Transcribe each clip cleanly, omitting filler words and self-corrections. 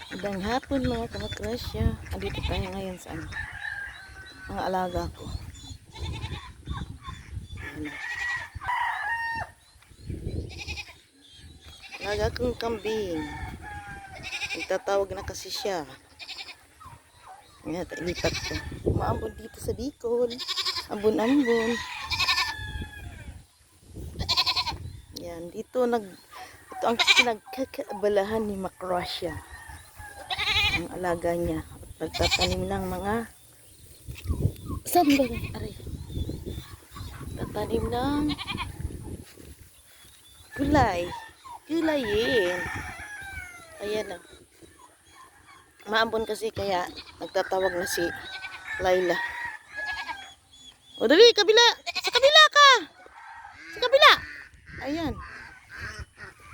Magandang hapon mga kamakrasya. Andito tayo ngayon sa mga alaga ko. Ayan. Alaga kong kambing. Nagtatawag na kasi siya. Ayan, ilipat ko. Maambon dito sa Bicol. Ambon-ambon. Yan, ito ang pinagkakabalahan ni Macrossia. Ang alaga niya. Nagtatanim ng mga aray. Tatanim ng gulayin. Ayan na. Maambon kasi kaya nagtatawag na si Laila. O dali, kabila. Sa kabila ka. Sa kabila. Ayan.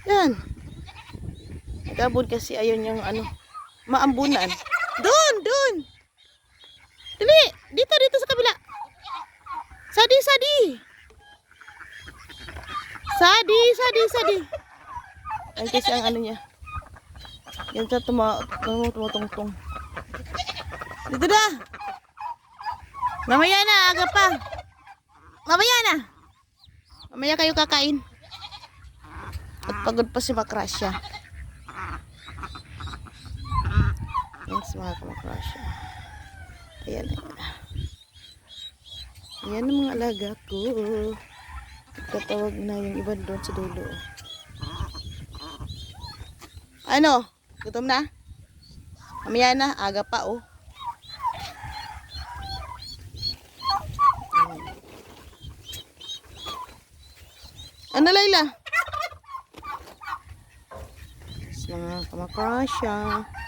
Yan. Nagabon kasi ayun yung maambunan. Doon. Dali, dito sa kabila. Sadi. Ay kasi ang niya. Yan sa tumutungtong. Dito na. Mamaya na, aga pa. Mamaya na. Mamaya kayo kakain. At pagod pa si Macrossia. Thanks mga Macrossia. Ayan. Ayan ang mga alaga ko. Tatawag na yung iba doon sa dulo. Ano? Gutom na? Mamaya na, aga pa oh. Ano Laila? Mga Macrossia.